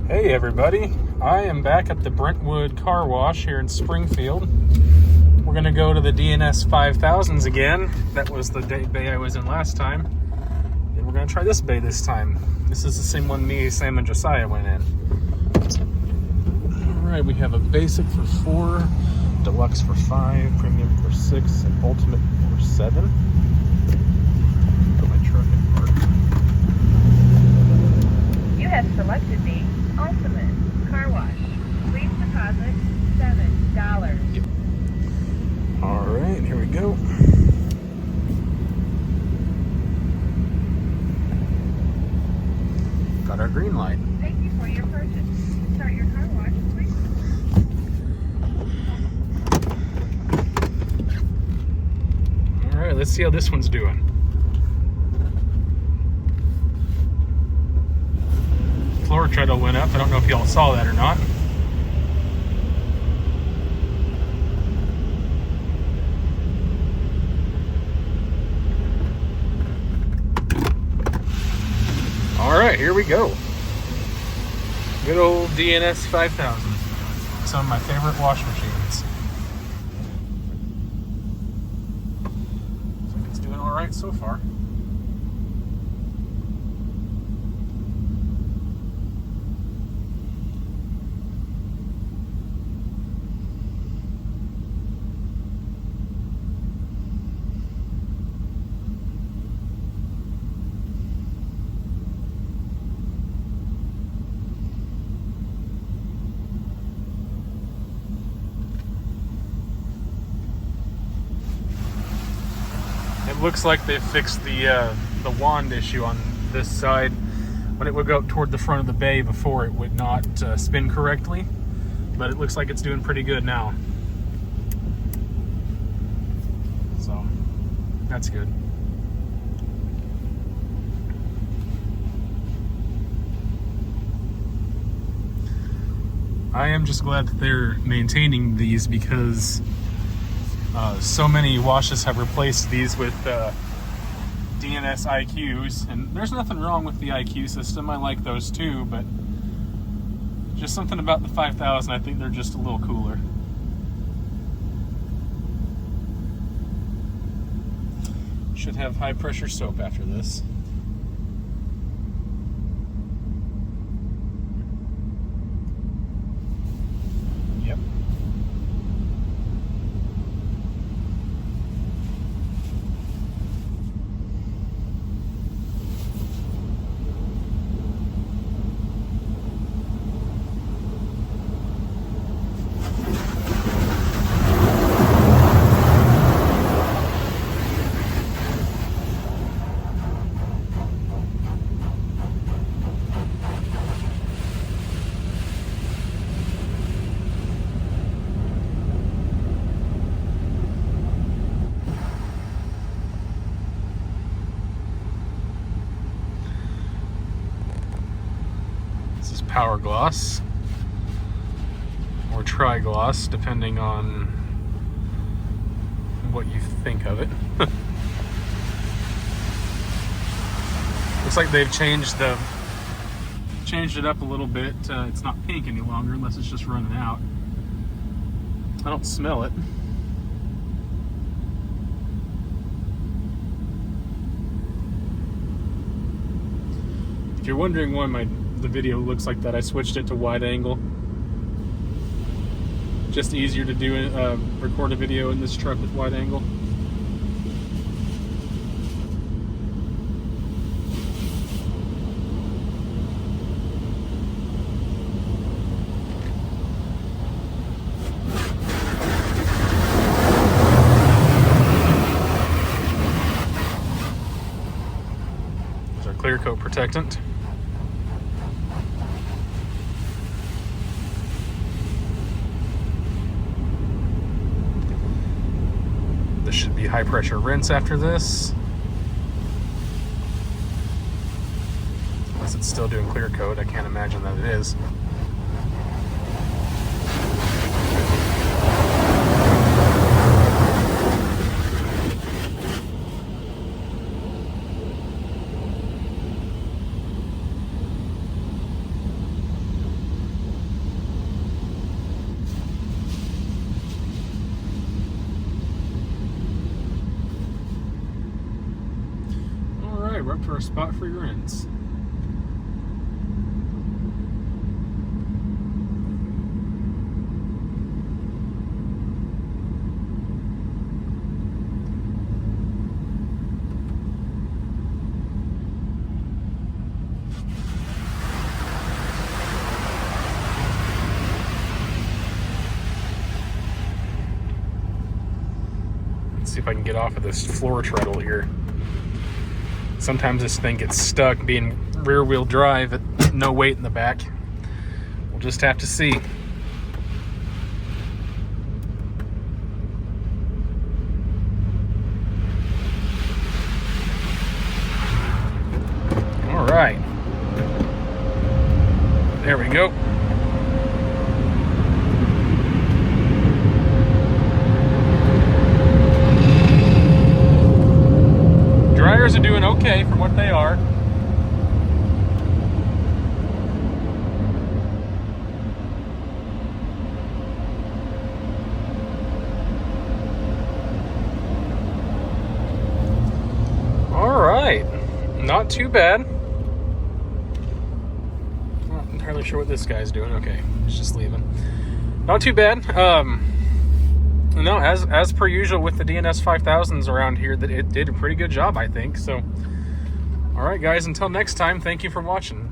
Hey everybody, I am back at the Brentwood car wash here in Springfield. We're going to go to the DNS 5000s again. That was the bay I was in last time. And we're going to try this bay this time. This is the same one me, Sam, and Josiah went in. Alright, we have a basic for 4, deluxe for 5, premium for 6, and ultimate for 7. Put my truck in park. You have selected the Ultimate Car Wash. Please deposit $7. Yep. Alright, here we go. Got our green light. Thank you for your purchase. Start your car wash, please. Alright, let's see how this one's doing. Floor treadle went up. I don't know if y'all saw that or not. Alright, here we go. Good old DNS 5000. Some of my favorite wash machines. Looks like it's doing alright so far. It looks like they fixed the wand issue on this side. When it would go up toward the front of the bay before, it would not spin correctly, but it looks like it's doing pretty good now. So that's good. I am just glad that they're maintaining these because so many washes have replaced these with DNS IQs, and there's nothing wrong with the IQ system. I like those too, but just something about the 5000, I think they're just a little cooler. Should have high pressure soap after this. Yep. This is power gloss or tri-gloss, depending on what you think of it. Looks like they've changed it up a little bit. It's not pink any longer unless it's just running out. I don't smell it. If you're wondering why the video looks like that, I switched it to wide angle. Just easier to do record a video in this truck with wide angle. There's our clear coat protectant. This should be high pressure rinse after this. Unless it's still doing clear coat, I can't imagine that it is. up to our spot for your ends. See if I can get off of this floor treadle here. Sometimes this thing gets stuck being rear wheel drive at no weight in the back. We'll just have to see. All right. There we go. Dryers are doing okay for what they are. All right, not too bad. Not entirely sure what this guy's doing. Okay, he's just leaving. Not too bad. No, as per usual with the DNS 5000s around here, that it did a pretty good job, I think. So, all right, guys, until next time, thank you for watching.